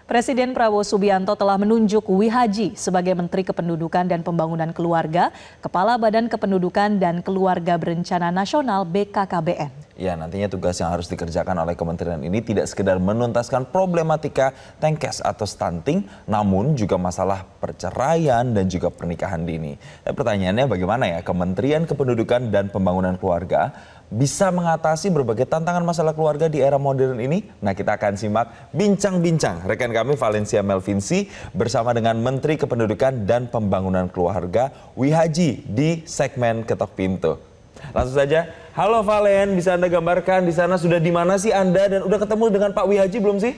Presiden Prabowo Subianto telah menunjuk Wi Haji sebagai Menteri Kependudukan dan Pembangunan Keluarga, Kepala Badan Kependudukan dan Keluarga Berencana Nasional BKKBN. Ya, nantinya tugas yang harus dikerjakan oleh kementerian ini tidak sekedar menuntaskan problematika tengkes atau stunting, namun juga masalah perceraian dan juga pernikahan dini. Dan pertanyaannya bagaimana ya Kementerian Kependudukan dan Pembangunan Keluarga bisa mengatasi berbagai tantangan masalah keluarga di era modern ini? Nah, kita akan simak bincang-bincang rekan kami Valencia Melvinsi bersama dengan Menteri Kependudukan dan Pembangunan Keluarga Wi Haji di segmen Ketok Pintu. Langsung saja, halo Valen, bisa Anda gambarkan di sana sudah di mana sih Anda dan udah ketemu dengan Pak Wi Haji belum sih?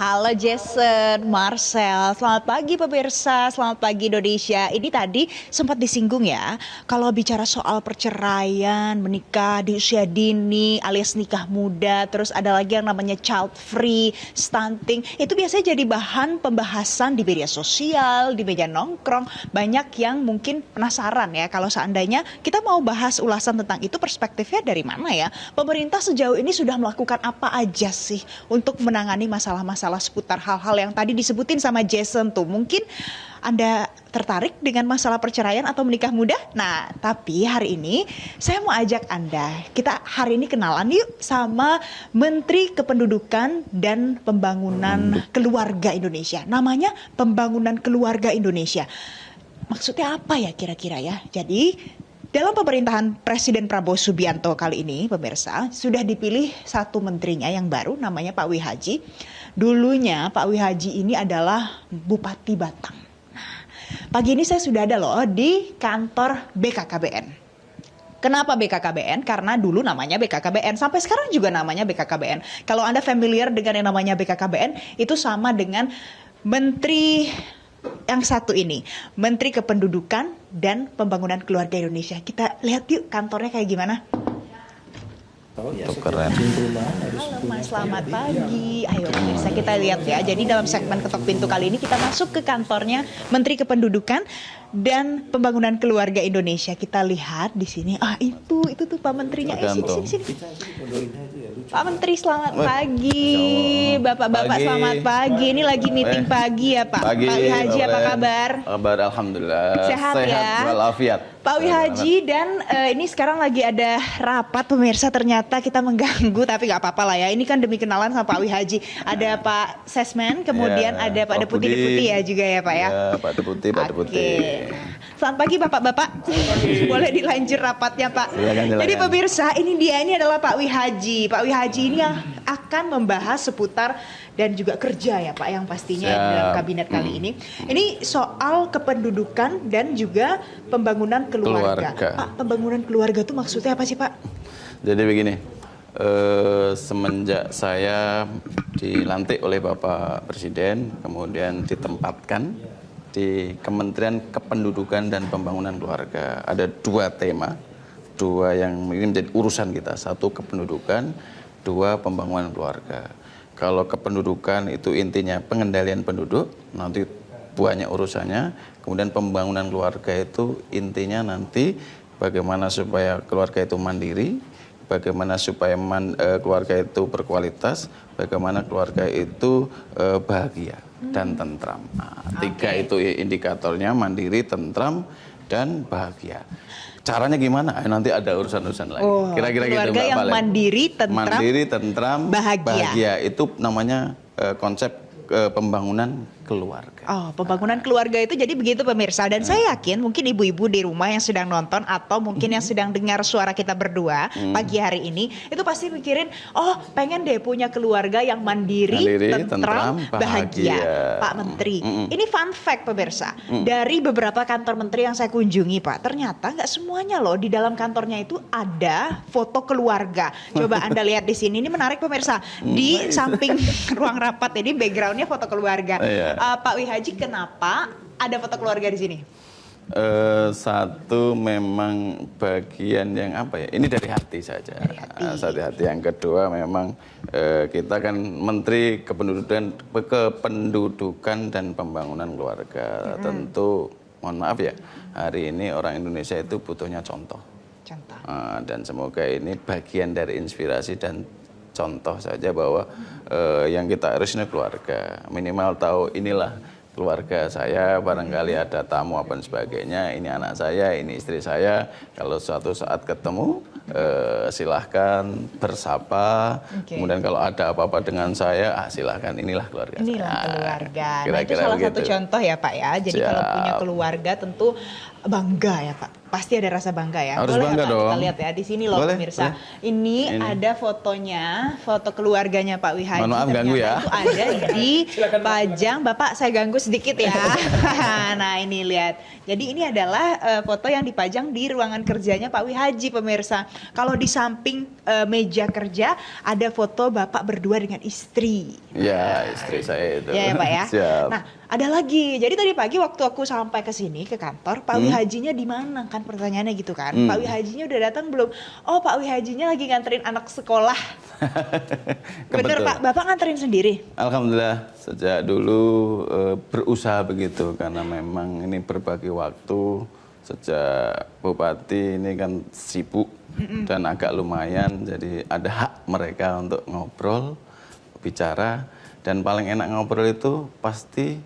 Halo Jason, Marcel, selamat pagi pemirsa, selamat pagi Indonesia. Ini tadi sempat disinggung ya, kalau bicara soal perceraian, menikah di usia dini alias nikah muda, terus ada lagi yang namanya child free, stunting, itu biasanya jadi bahan pembahasan di media sosial, di meja nongkrong. Banyak yang mungkin penasaran ya, kalau seandainya kita mau bahas ulasan tentang itu, perspektifnya dari mana ya? Pemerintah sejauh ini sudah melakukan apa aja sih untuk menangani masalah-masalah seputar hal-hal yang tadi disebutin sama Jason tuh. Mungkin Anda tertarik dengan masalah perceraian atau menikah muda? Nah, tapi hari ini saya mau ajak Anda, kita hari ini kenalan yuk sama Menteri Kependudukan dan Pembangunan Keluarga Indonesia. Namanya Pembangunan Keluarga Indonesia. Maksudnya apa ya kira-kira ya? Jadi dalam pemerintahan Presiden Prabowo Subianto kali ini, pemirsa, sudah dipilih satu menterinya yang baru, namanya Pak Wi Haji. Dulunya Pak Wi Haji ini adalah Bupati Batang. Nah, pagi ini saya sudah ada loh di kantor BKKBN. Kenapa BKKBN? Karena dulu namanya BKKBN, sampai sekarang juga namanya BKKBN. Kalau Anda familiar dengan yang namanya BKKBN, itu sama dengan Menteri yang satu ini, Menteri Kependudukan dan Pembangunan Keluarga Indonesia. Kita lihat yuk kantornya kayak gimana. Keren. Halo Mas, selamat pagi. Ayo pemirsa kita lihat ya. Jadi dalam segmen Ketok Pintu kali ini kita masuk ke kantornya Menteri Kependudukan dan Pembangunan Keluarga Indonesia. Kita lihat di sini. Ah, itu tuh Pak Menterinya. Sini. Pak Menteri selamat pagi. Bapak-bapak selamat pagi. Ini lagi meeting pagi ya Pak. Pagi, Pak Wi Haji apa kabar? Kabar alhamdulillah. Sehat ya. Walafiat. Pak Wi Haji dan ini sekarang lagi ada rapat pemirsa, ternyata kita mengganggu tapi nggak apa-apa lah ya. Ini kan demi kenalan sama Pak Wi Haji. Ada Pak Sesmen, kemudian Ya, ada Pak Pak Deputi Budi. ya juga ya Pak ya. Ya, Pak Deputi, Pak Deputi. Selamat pagi Bapak-bapak. Boleh dilanjut rapatnya Pak. Silakan. Jadi pemirsa, ini adalah Pak Wi Haji. Pak Wi Haji ini yang akan membahas seputar dan juga kerja ya Pak yang pastinya dalam kabinet kali ini. Ini soal kependudukan dan juga pembangunan keluarga. Pak, pembangunan keluarga itu maksudnya apa sih Pak? Jadi begini, semenjak saya dilantik oleh Bapak Presiden, kemudian ditempatkan di Kementerian Kependudukan dan Pembangunan Keluarga, ada dua tema, dua yang mungkin menjadi urusan kita. Satu kependudukan, dua pembangunan keluarga. Kalau kependudukan itu intinya pengendalian penduduk, nanti banyak urusannya. Kemudian pembangunan keluarga itu intinya nanti bagaimana supaya keluarga itu mandiri, bagaimana supaya keluarga itu berkualitas, bagaimana keluarga itu bahagia dan tentram. Nah, tiga itu indikatornya, mandiri, tentram, dan bahagia. Caranya gimana? Nanti ada urusan-urusan lain. Kira-kira gitu, keluarga yang mandiri, tentram, bahagia. Itu namanya konsep pembangunan keluarga. Oh, pembangunan keluarga itu jadi begitu pemirsa. Dan saya yakin mungkin ibu-ibu di rumah yang sedang nonton atau mungkin yang sedang dengar suara kita berdua pagi hari ini, itu pasti mikirin, oh pengen deh punya keluarga yang mandiri, tentram, bahagia. Pak Menteri, ini fun fact pemirsa. Dari beberapa kantor menteri yang saya kunjungi Pak, ternyata nggak semuanya loh di dalam kantornya itu ada foto keluarga. Coba Anda lihat di sini, ini menarik pemirsa. Di samping ruang rapat ini backgroundnya foto keluarga. Pak Wi Haji, kenapa ada foto keluarga di sini? Satu memang bagian yang apa ya? Ini dari hati saja. Dari hati. Yang kedua memang kita kan Menteri Kependudukan dan Pembangunan Keluarga. Tentu mohon maaf ya, hari ini orang Indonesia itu butuhnya contoh. Dan semoga ini bagian dari inspirasi dan contoh saja bahwa yang kita harus ini keluarga, minimal tahu inilah keluarga saya, barangkali ada tamu apa dan sebagainya, ini anak saya, ini istri saya, kalau suatu saat ketemu silahkan bersapa, kemudian kalau ada apa-apa dengan saya, silahkan, inilah keluarga Inilah saya. keluarga. Nah, itu Kira-kira salah begitu. satu contoh ya Pak ya. Jadi kalau punya keluarga tentu bangga ya Pak. Pasti ada rasa bangga ya. Harus Boleh bangga ya, Pak? dong. Kita lihat ya di sini loh Boleh, pemirsa. boleh. Ini Ini. ada fotonya, foto keluarganya Pak Wihaji. Mohon maaf ganggu ya. Itu ada di Pajang. Bapak saya ganggu sedikit ya. Nah ini lihat. Jadi ini adalah foto yang dipajang di ruangan kerjanya Pak Wihaji pemirsa. Kalau di samping meja kerja ada foto Bapak berdua dengan istri. Ya, istri saya itu. Ya, ya Pak ya. Siap. Nah, ada lagi. Jadi tadi pagi waktu aku sampai ke sini ke kantor, Pak Wihajinya di mana? Kan pertanyaannya gitu kan. Pak Wihajinya udah datang belum? Oh, Pak Wihajinya lagi nganterin anak sekolah. Bener Kebetulan. Pak, Bapak nganterin sendiri? Alhamdulillah sejak dulu berusaha begitu karena memang ini berbagi waktu sejak Bupati ini kan sibuk dan agak lumayan, jadi ada hak mereka untuk ngobrol, bicara, dan paling enak ngobrol itu pasti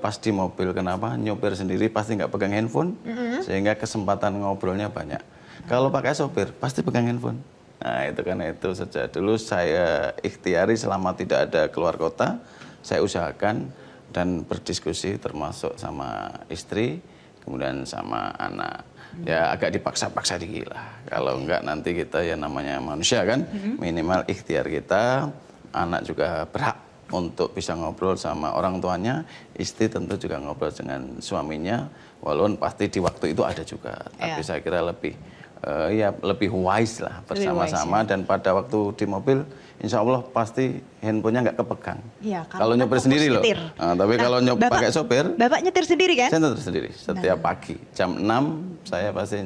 pas di mobil. Kenapa? Nyopir sendiri pasti nggak pegang handphone, sehingga kesempatan ngobrolnya banyak. Kalau pakai sopir pasti pegang handphone. Nah itu karena itu sejak dulu saya ikhtiari selama tidak ada keluar kota, saya usahakan dan berdiskusi termasuk sama istri, kemudian sama anak. Ya agak dipaksa-paksa dikit lah. Kalau enggak nanti kita ya namanya manusia kan, minimal ikhtiar kita, anak juga berhak untuk bisa ngobrol sama orang tuanya, istri tentu juga ngobrol dengan suaminya, walaupun pasti di waktu itu ada juga. Tapi saya kira lebih ya lebih wise lah bersama-sama, dan pada waktu di mobil insya Allah pasti handphonenya nggak kepegang. Iya, Kalau kan nyetir fokus sendiri loh. nyetir. Nah, tapi kalau pakai sopir, Bapak nyetir sendiri kan? saya nyetir sendiri. Setiap pagi jam 6 saya pasti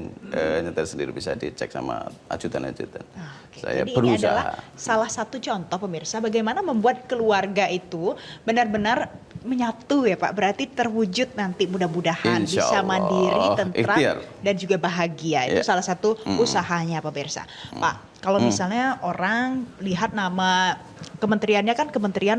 nyetir sendiri, bisa dicek sama ajudan-ajudan. Oke, Saya jadi berusaha. ini adalah salah satu contoh pemirsa bagaimana membuat keluarga itu benar-benar menyatu ya Pak. Berarti terwujud nanti mudah-mudahan Insya bisa Allah. mandiri, tentram, Ikhtiar. dan juga bahagia. Itu Ya. salah satu usahanya pemirsa. Pak, kalau misalnya orang lihat nama kementeriannya kan Kementerian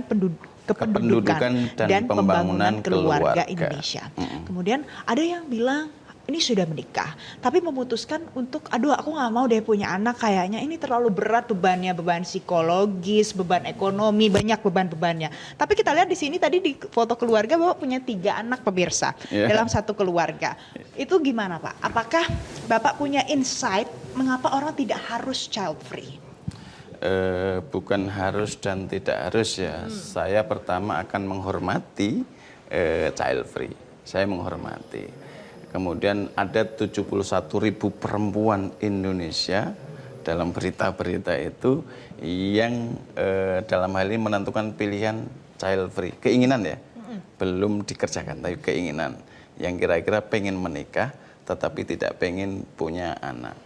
Kependudukan dan Pembangunan Keluarga Indonesia. Kemudian ada yang bilang ini sudah menikah, tapi memutuskan untuk, aduh aku nggak mau deh punya anak, kayaknya ini terlalu berat bebannya, beban psikologis, beban ekonomi, banyak beban-bebannya. Tapi kita lihat di sini tadi di foto keluarga Bapak punya 3 anak pemirsa dalam satu keluarga. Itu gimana Pak? Apakah Bapak punya insight mengapa orang tidak harus child free? Bukan harus dan tidak harus ya. Saya pertama akan menghormati child free. Saya menghormati. Kemudian ada 71.000 perempuan Indonesia dalam berita-berita itu yang dalam hal ini menentukan pilihan child free. Keinginan ya, belum dikerjakan, tapi keinginan. Yang kira-kira pengen menikah tetapi tidak pengen punya anak.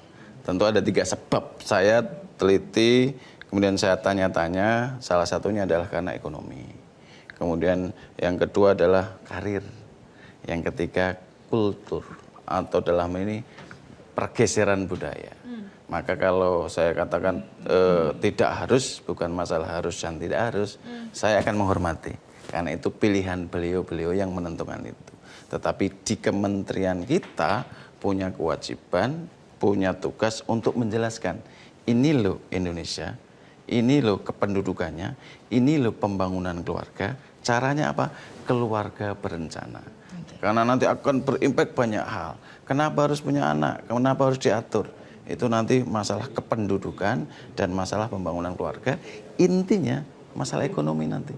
Tentu ada 3 sebab. Saya teliti, kemudian saya tanya-tanya, salah satunya adalah karena ekonomi. Kemudian yang kedua adalah karir. Yang ketiga kultur, atau dalam ini pergeseran budaya. Maka kalau saya katakan tidak harus, bukan masalah harus dan tidak harus, saya akan menghormati. Karena itu pilihan beliau-beliau yang menentukan itu. Tetapi di kementerian kita punya kewajiban, punya tugas untuk menjelaskan. Ini loh Indonesia, ini loh kependudukannya, ini loh pembangunan keluarga. Caranya apa? Keluarga berencana. Karena nanti akan berimpact banyak hal. Kenapa harus punya anak? Kenapa harus diatur? Itu nanti masalah kependudukan dan masalah pembangunan keluarga. Intinya masalah ekonomi nanti.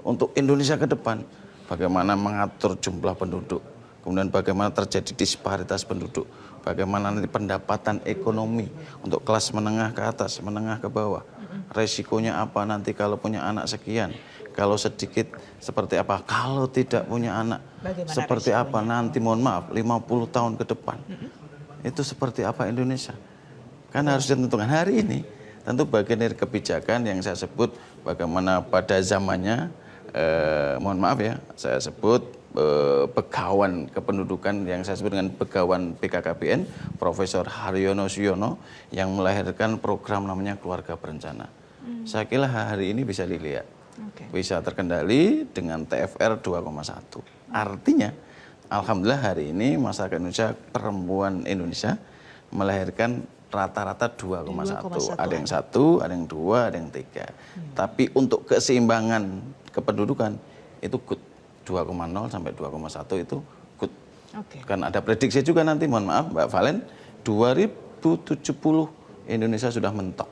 Untuk Indonesia ke depan, bagaimana mengatur jumlah penduduk. Kemudian bagaimana terjadi disparitas penduduk. Bagaimana nanti pendapatan ekonomi untuk kelas menengah ke atas, menengah ke bawah. Resikonya apa nanti kalau punya anak sekian. Kalau sedikit seperti apa, kalau tidak punya anak Bagaimana seperti resikonya? apa nanti, mohon maaf 50 tahun ke depan. Itu seperti apa Indonesia. Kan harus ditentukan hari ini. Tentu bagian dari kebijakan yang saya sebut bagaimana pada zamannya, mohon maaf ya, saya sebut Begawan Kependudukan yang saya sebut dengan Begawan BKKBN, Profesor Haryono Suyono, yang melahirkan program namanya Keluarga Berencana. Saya kira hari ini bisa dilihat. Oke. Bisa terkendali dengan TFR 2,1. Artinya, alhamdulillah hari ini masyarakat Indonesia, perempuan Indonesia melahirkan rata-rata 2,1. Ada yang 1, ada yang 2, ada yang 3. Tapi untuk keseimbangan kependudukan itu good. 2,0 sampai 2,1 itu good. Oke. Kan ada prediksi juga nanti, mohon maaf Mbak Valen, 2070 Indonesia sudah mentok.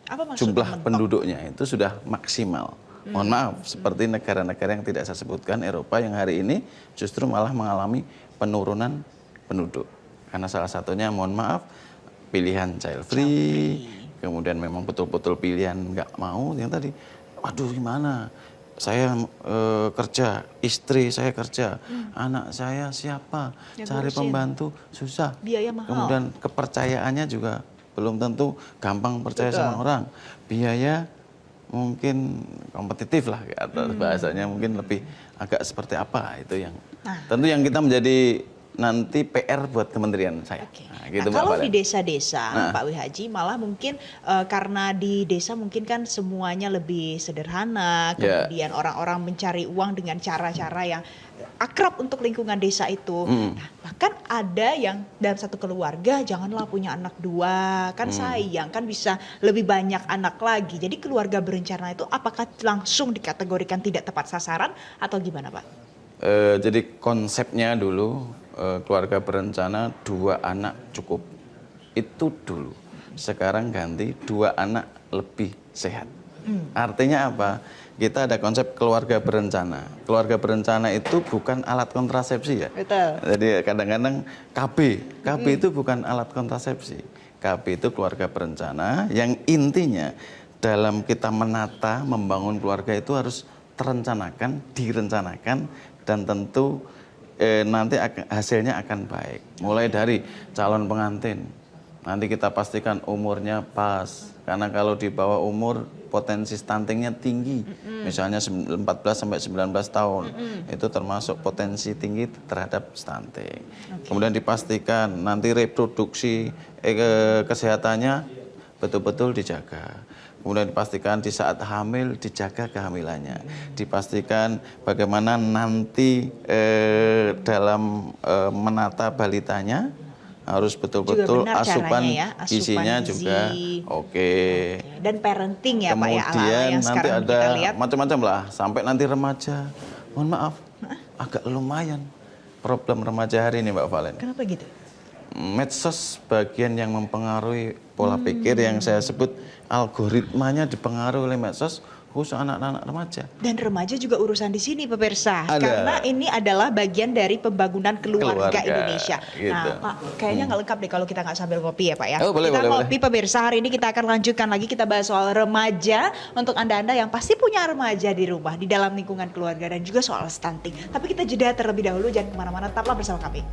Apa maksudnya Jumlah mentok? penduduknya itu sudah maksimal. Mohon maaf, seperti negara-negara yang tidak saya sebutkan, Eropa yang hari ini justru malah mengalami penurunan penduduk. Karena salah satunya, mohon maaf, pilihan child free, kemudian memang betul-betul pilihan nggak mau, yang tadi, waduh gimana, saya kerja, istri saya kerja, anak saya siapa, Yang cari ngurusin. pembantu susah. Biaya mahal. Kemudian kepercayaannya juga belum tentu gampang percaya Betul. sama orang. Biaya mungkin kompetitif lah, atau bahasanya mungkin lebih agak seperti apa itu yang tentu yang kita menjadi nanti PR buat kementerian saya. Oke. Nah, gitu, Nah, Mbak kalau Valen. di desa-desa, Pak Wihaji, malah mungkin karena di desa mungkin kan semuanya lebih sederhana, Ya. kemudian orang-orang mencari uang dengan cara-cara yang akrab untuk lingkungan desa itu. Nah, bahkan ada yang dalam satu keluarga janganlah punya anak 2, kan sayang, kan bisa lebih banyak anak lagi. Jadi keluarga berencana itu apakah langsung dikategorikan tidak tepat sasaran atau gimana, Pak? Jadi konsepnya dulu keluarga berencana 2 anak cukup. Itu dulu. Sekarang ganti 2 anak lebih sehat. Artinya apa? Kita ada konsep keluarga berencana. Keluarga berencana itu bukan alat kontrasepsi ya. Betul. Jadi kadang-kadang KB itu bukan alat kontrasepsi. KB itu keluarga berencana yang intinya dalam kita menata, membangun keluarga itu harus terencanakan, direncanakan, dan tentu nanti hasilnya akan baik. Mulai dari calon pengantin, nanti kita pastikan umurnya pas. Karena kalau di bawah umur potensi stuntingnya tinggi. Misalnya 14 sampai 19 tahun. Itu termasuk potensi tinggi terhadap stunting. Kemudian dipastikan nanti reproduksi kesehatannya betul-betul dijaga. Kemudian dipastikan di saat hamil dijaga kehamilannya. Dipastikan bagaimana nanti dalam menata balitanya harus betul-betul Juga benar asupan caranya ya, asupan gizinya gizi. juga oke. Dan parenting ya, Pak, ya, ala-ala Kemudian yang nanti sekarang ada kita lihat. macam-macam lah sampai nanti remaja. Mohon maaf, agak lumayan problem remaja hari ini Mbak Valen. Kenapa gitu? Medsos bagian yang mempengaruhi pola pikir yang saya sebut algoritmanya dipengaruhi oleh medsos, khusus anak-anak remaja. Dan remaja juga urusan di sini, pemirsa. Ada. Karena ini adalah bagian dari pembangunan keluarga Indonesia. gitu. Nah, Pak, kayaknya nggak lengkap deh kalau kita nggak sambil ngopi ya, Pak ya. Oh, boleh, Kita boleh, ngopi, pemirsa. Hari ini kita akan lanjutkan lagi, kita bahas soal remaja. Untuk Anda-Anda yang pasti punya remaja di rumah, di dalam lingkungan keluarga, dan juga soal stunting. Tapi kita jeda terlebih dahulu, jangan kemana-mana, tetaplah bersama kami.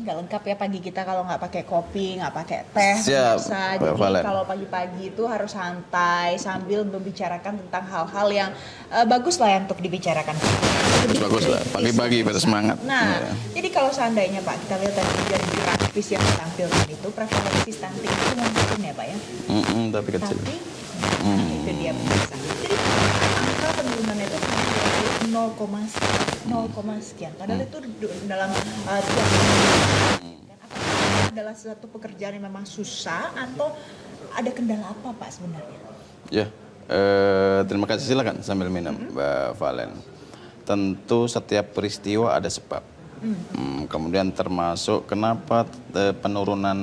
Nggak lengkap ya pagi kita kalau nggak pakai kopi, nggak pakai teh. Siap, pemirsa. Mbak Jadi Valen. kalau pagi-pagi itu harus santai sambil membicarakan tentang hal-hal yang bagus lah ya untuk dibicarakan. Bagus lah, pagi-pagi pada semangat. Nah, Ya. jadi kalau seandainya Pak, kita lihat tadi dari grafis yang ditampilkan itu, prevalensi stunting itu mungkin ya Pak ya. Tapi kecil. Tapi itu dia pemirsa. Jadi angka penurunannya itu hampir 0, sekian. Padahal itu dalam tiap apakah adalah suatu pekerjaan yang memang susah atau ada kendala apa Pak sebenarnya? Ya, terima kasih, silakan sambil minum Mbak Valen. Tentu setiap peristiwa ada sebab. Kemudian termasuk kenapa penurunan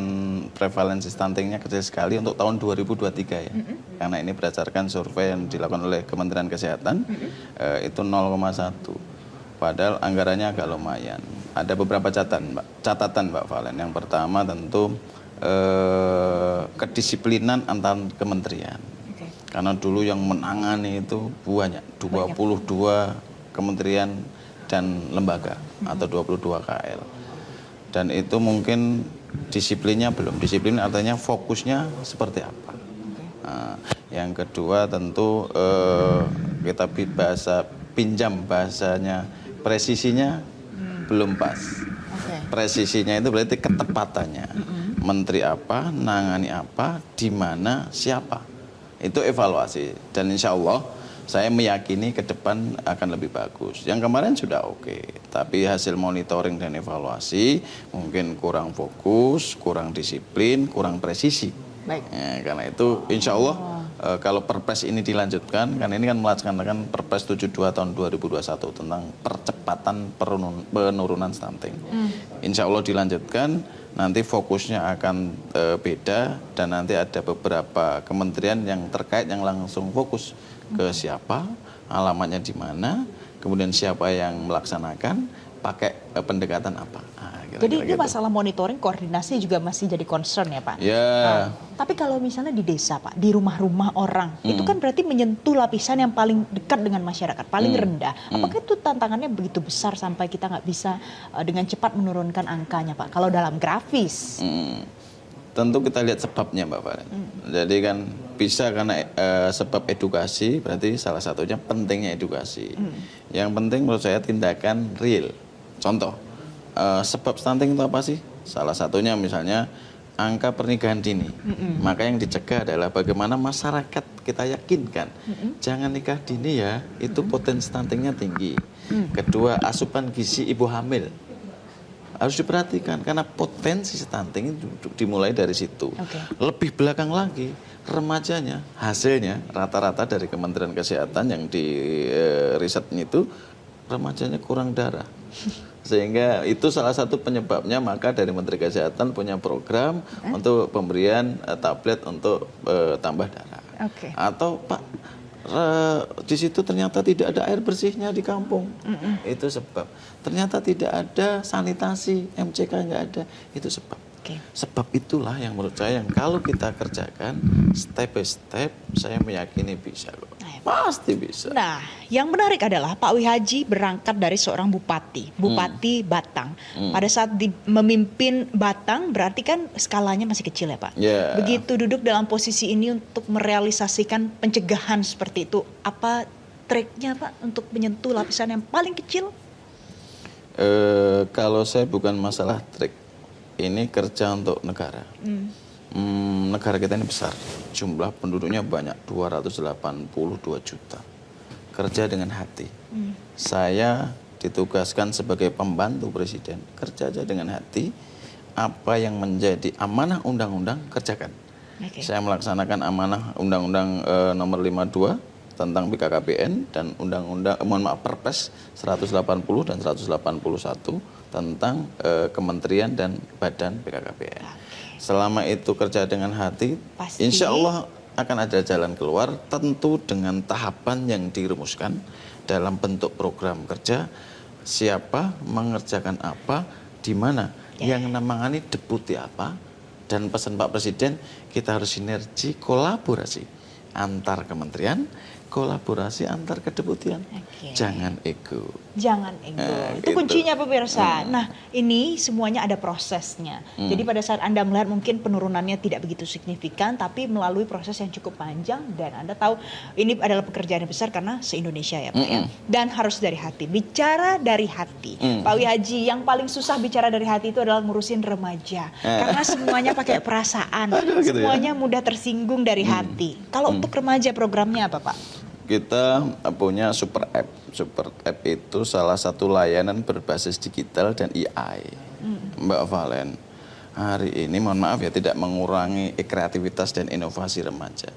prevalensi stuntingnya kecil sekali untuk tahun 2023 ya. Karena ini berdasarkan survei yang dilakukan oleh Kementerian Kesehatan, itu 0,1. Padahal anggarannya agak lumayan. Ada beberapa catatan Mbak Valen. Yang pertama tentu kedisiplinan antar kementerian. Karena dulu yang menangani itu banyak, 22 kementerian dan lembaga atau 22 KL. Dan itu mungkin disiplinnya belum. Disiplin artinya fokusnya seperti apa. Nah, yang kedua tentu kita pinjam bahasanya, presisinya belum pas. Presisinya itu berarti ketepatannya. Menteri apa, nangani apa, di mana, siapa. Itu evaluasi. Dan insya Allah saya meyakini ke depan akan lebih bagus. Yang kemarin sudah oke, tapi hasil monitoring dan evaluasi mungkin kurang fokus, kurang disiplin, kurang presisi. Baik. Ya, karena itu insya Allah kalau Perpres ini dilanjutkan, karena ini kan melaksanakan Perpres 72 tahun 2021 tentang percepatan penurunan stunting. Insya Allah dilanjutkan, nanti fokusnya akan beda dan nanti ada beberapa kementerian yang terkait yang langsung fokus ke siapa, alamatnya di mana, kemudian siapa yang melaksanakan, pakai pendekatan apa. Jadi ini masalah monitoring, koordinasi juga masih jadi concern ya Pak? Ya. Tapi kalau misalnya di desa Pak, di rumah-rumah orang, itu kan berarti menyentuh lapisan yang paling dekat dengan masyarakat, paling rendah. Apakah itu tantangannya begitu besar sampai kita nggak bisa dengan cepat menurunkan angkanya Pak? Kalau dalam grafis? Tentu kita lihat sebabnya Mbak Faren. Jadi kan bisa karena sebab edukasi, berarti salah satunya pentingnya edukasi. Yang penting menurut saya tindakan real. Contoh, sebab stunting itu apa sih? Salah satunya misalnya angka pernikahan dini. Maka yang dicegah adalah bagaimana masyarakat kita yakinkan jangan nikah dini ya, itu potensi stuntingnya tinggi. Kedua, asupan gizi ibu hamil harus diperhatikan karena potensi stunting itu dimulai dari situ. Lebih belakang lagi remajanya, hasilnya rata-rata dari Kementerian Kesehatan yang di risetnya itu remajanya kurang darah. Sehingga itu salah satu penyebabnya, maka dari Menteri Kesehatan punya program untuk pemberian tablet untuk tambah darah. Atau Pak, di situ ternyata tidak ada air bersihnya di kampung. Itu sebab. Ternyata tidak ada sanitasi, MCK nggak ada. Itu sebab. Sebab itulah yang menurut saya yang kalau kita kerjakan step by step, saya meyakini bisa kok. Pasti bisa. Nah, yang menarik adalah Pak Wihaji berangkat dari seorang bupati, Bupati Batang. Pada saat memimpin Batang, berarti kan skalanya masih kecil ya Pak? Begitu duduk dalam posisi ini untuk merealisasikan pencegahan seperti itu, apa triknya Pak untuk menyentuh lapisan yang paling kecil? Kalau saya bukan masalah trik, ini kerja untuk negara. Negara kita ini besar, jumlah penduduknya banyak, 282 juta. Kerja dengan hati. Saya ditugaskan sebagai pembantu presiden, kerja aja dengan hati. Apa yang menjadi amanah undang-undang, kerjakan. Saya melaksanakan amanah undang-undang nomor 52 tentang BKKBN dan Perpres 180 dan 181 tentang kementerian dan badan BKKBN. Selama itu kerja dengan hati, insya Allah akan ada jalan keluar, tentu dengan tahapan yang dirumuskan dalam bentuk program kerja, siapa mengerjakan apa, di mana, yang menangani deputi apa, dan pesan Pak Presiden, kita harus sinergi, kolaborasi antar kementerian, kolaborasi antar kedeputian. Jangan ego. Jangan ego. Itu kuncinya pemirsa. Nah, ini semuanya ada prosesnya. Jadi pada saat Anda melihat mungkin penurunannya tidak begitu signifikan, tapi melalui proses yang cukup panjang dan Anda tahu ini adalah pekerjaan yang besar karena se-Indonesia ya Pak ya. Dan harus dari hati. Bicara dari hati. Pak Wihaji, yang paling susah bicara dari hati itu adalah ngurusin remaja. Karena semuanya pakai perasaan. Semuanya mudah tersinggung dari hati. Kalau untuk remaja programnya apa Pak? Kita punya super app. Super app itu salah satu layanan berbasis digital dan AI. Mbak Valen, hari ini mohon maaf ya tidak mengurangi kreativitas dan inovasi remaja.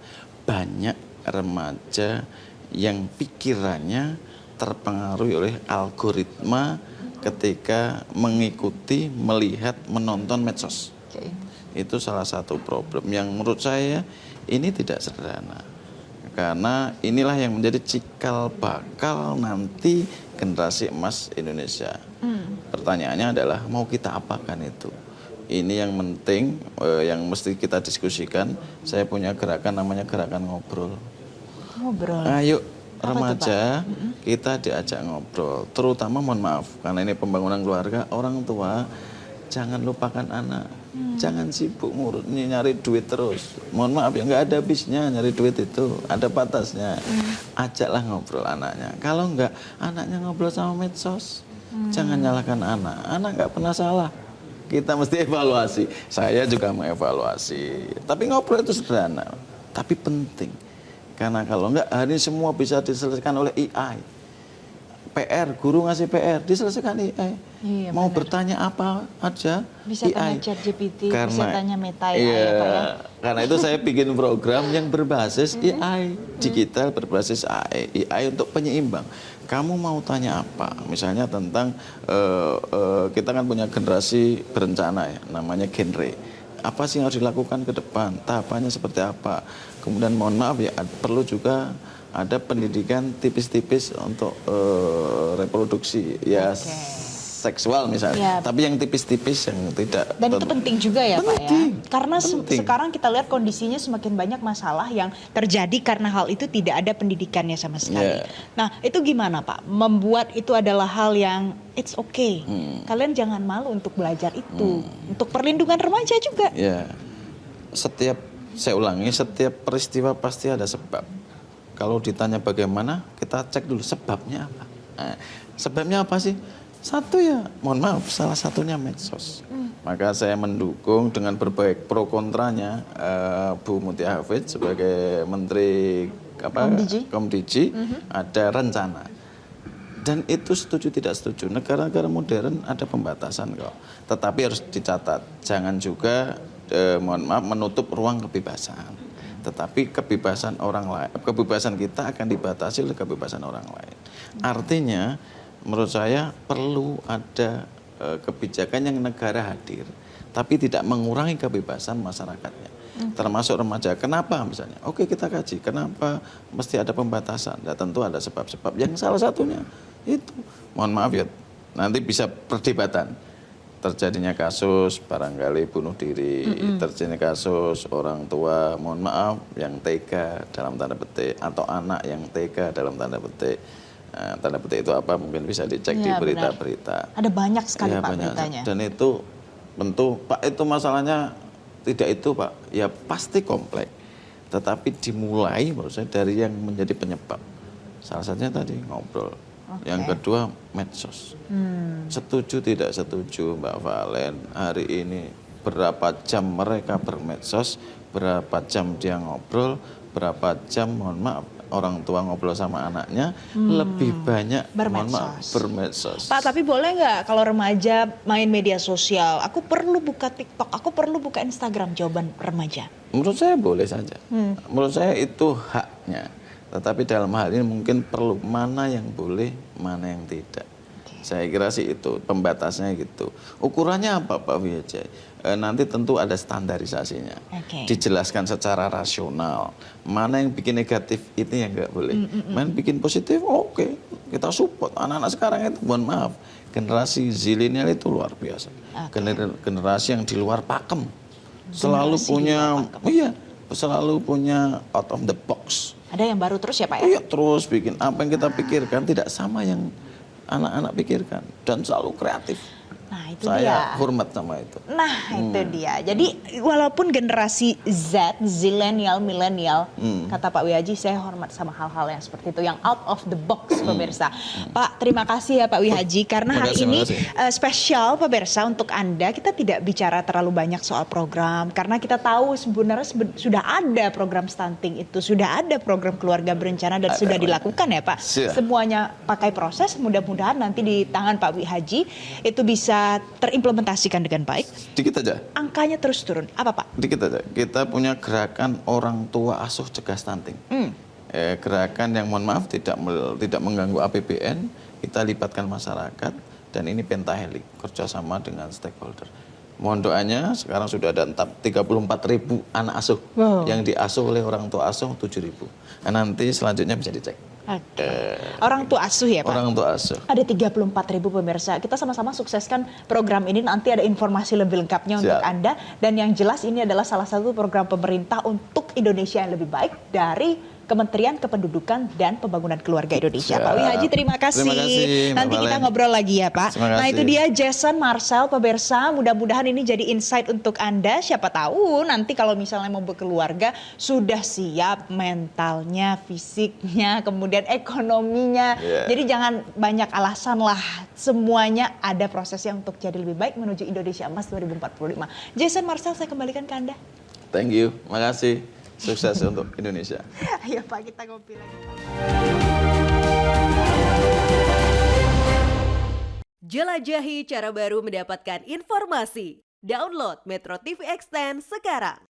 Banyak remaja yang pikirannya terpengaruh oleh algoritma ketika mengikuti, melihat, menonton medsos. Itu salah satu problem yang menurut saya ini tidak sederhana. Karena inilah yang menjadi cikal bakal nanti generasi emas Indonesia. Pertanyaannya adalah mau kita apakan itu? ini yang penting, yang mesti kita diskusikan. Saya punya gerakan namanya gerakan ngobrol. Ngobrol. Ayo Apa remaja kita diajak ngobrol, terutama mohon maaf karena ini pembangunan keluarga, orang tua jangan lupakan anak, jangan sibuk nyari duit terus. Mohon maaf ya, nggak ada habisnya nyari duit itu, ada batasnya. Ajaklah ngobrol anaknya. Kalau nggak, anaknya ngobrol sama medsos. Jangan nyalahkan anak, anak nggak pernah salah. Kita mesti evaluasi. Saya juga mengevaluasi. Tapi ngobrol itu sederhana, tapi penting. Karena kalau enggak, hari ini semua bisa diselesaikan oleh AI. PR, guru ngasih PR, diselesaikan AI. Iya, mau benar. bertanya apa aja, Bisa AI. tanya ChatGPT, bisa tanya Meta AI, iya, ya, Pak, ya? Karena itu saya bikin program yang berbasis AI, digital berbasis AI untuk penyeimbang. Kamu mau tanya apa? Misalnya tentang, kita kan punya generasi berencana ya, namanya genre. Apa sih yang harus dilakukan ke depan? Tahapannya seperti apa? Kemudian mohon maaf ya, perlu juga ada pendidikan tipis-tipis untuk reproduksi ya seksual misalnya. Ya. Tapi yang tipis-tipis yang tidak. Dan itu penting juga ya Pak ya. Penting. Karena Penting. sekarang kita lihat kondisinya semakin banyak masalah yang terjadi karena hal itu tidak ada pendidikannya sama sekali. Ya. Nah itu gimana Pak? Membuat itu adalah hal yang it's okay. Kalian jangan malu untuk belajar itu. Untuk perlindungan remaja juga. Ya, saya ulangi, setiap peristiwa pasti ada sebab. Kalau ditanya bagaimana, kita cek dulu sebabnya apa. Nah, sebabnya apa sih? Satu ya, mohon maaf, salah satunya medsos. Maka saya mendukung dengan berbagai pro kontranya Bu Mutia Hafid sebagai Menteri Komdiji, ada rencana. Dan itu setuju tidak setuju. Negara-negara modern ada pembatasan kok. Tetapi harus dicatat, jangan juga mohon maaf menutup ruang kebebasan. Tetapi kebebasan orang lain, kebebasan kita akan dibatasi oleh kebebasan orang lain. Artinya, menurut saya perlu ada kebijakan yang negara hadir, tapi tidak mengurangi kebebasan masyarakatnya. Termasuk remaja. Kenapa misalnya? Oke, kita kaji. Kenapa mesti ada pembatasan? Ya, tentu ada sebab-sebab. Yang salah satunya itu, mohon maaf ya, nanti bisa perdebatan. Terjadinya kasus barangkali bunuh diri, terjadinya kasus orang tua, mohon maaf, yang tega dalam tanda petik, atau anak yang tega dalam tanda petik. Nah, tanda petik itu apa? Mungkin bisa dicek di berita-berita. Ada banyak sekali Ya, Pak banyak. beritanya. Dan itu tentu Pak, itu masalahnya tidak itu Pak, ya pasti kompleks. Tetapi dimulai menurut saya dari yang menjadi penyebab. Salah satunya tadi ngobrol. Yang kedua medsos. Setuju tidak setuju Mbak Valen, hari ini berapa jam mereka bermedsos, berapa jam dia ngobrol, berapa jam mohon maaf orang tua ngobrol sama anaknya, lebih banyak mohon maaf bermedsos. Pak, tapi boleh nggak kalau remaja main media sosial, aku perlu buka TikTok, aku perlu buka Instagram, jawaban remaja? Menurut saya boleh saja. Menurut saya itu haknya. Tetapi dalam hal ini mungkin perlu mana yang boleh, mana yang tidak. Saya kira sih itu pembatasnya gitu. Ukurannya apa Pak Wijay? Nanti tentu ada standarisasinya. Dijelaskan secara rasional. Mana yang bikin negatif itu yang nggak boleh. Mana yang bikin positif, oke. Kita support. Anak-anak sekarang itu, mohon maaf, generasi zilenial itu luar biasa. Generasi yang di luar pakem. Selalu punya, selalu punya out of the box. Ada yang baru terus ya Pak ya? Iya, terus bikin apa yang kita pikirkan tidak sama yang anak-anak pikirkan dan selalu kreatif. Nah, itu Saya dia. hormat sama itu. Nah, itu dia. Jadi walaupun generasi Z, zilenial, milenial, kata Pak Wihaji, saya hormat sama hal-hal yang seperti itu, yang out of the box, pemirsa. Pak, terima kasih ya Pak Wihaji, karena hari ini spesial pemirsa untuk Anda. Kita tidak bicara terlalu banyak soal program, karena kita tahu sebenarnya sudah ada program stunting itu, sudah ada program keluarga berencana dan sudah dilakukan ya Pak. Semuanya pakai proses, mudah-mudahan nanti di tangan Pak Wihaji itu bisa terimplementasikan dengan baik. Dikit aja. Angkanya terus turun. Apa Pak? Dikit aja. Kita punya gerakan orang tua asuh cegah stunting. Gerakan yang mohon maaf tidak mengganggu APBN. Kita libatkan masyarakat dan ini pentahelik kerjasama dengan stakeholder. Mohon doanya, sekarang sudah ada 34.000 anak asuh yang diasuh oleh orang tua asuh 7.000. Nah, nanti selanjutnya bisa dicek. Oke. Orang tua asuh ya Pak? Orang tua asuh. Ada 34.000 pemirsa. Kita sama-sama sukseskan program ini. Nanti ada informasi lebih lengkapnya untuk Siap. Anda. Dan yang jelas ini adalah salah satu program pemerintah untuk Indonesia yang lebih baik dari Kementerian Kependudukan dan Pembangunan Keluarga Indonesia. Siap. Pak Wihaji, terima kasih. Terima kasih, Mbak Nanti kita Valen. ngobrol lagi ya Pak. Terima Nah kasih. itu dia Jason Marcel, pemirsa. Mudah-mudahan ini jadi insight untuk Anda. Siapa tahu nanti kalau misalnya mau berkeluarga sudah siap mentalnya, fisiknya, kemudian ekonominya. Yeah. Jadi jangan banyak alasan lah. Semuanya ada prosesnya untuk jadi lebih baik menuju Indonesia Emas 2045. Jason Marcel, saya kembalikan ke Anda. Thank you, makasih. Sukses untuk Indonesia. Ayo Pak, kita ngopi lagi. Jelajahi cara baru mendapatkan informasi. Download Metro TV Extend sekarang.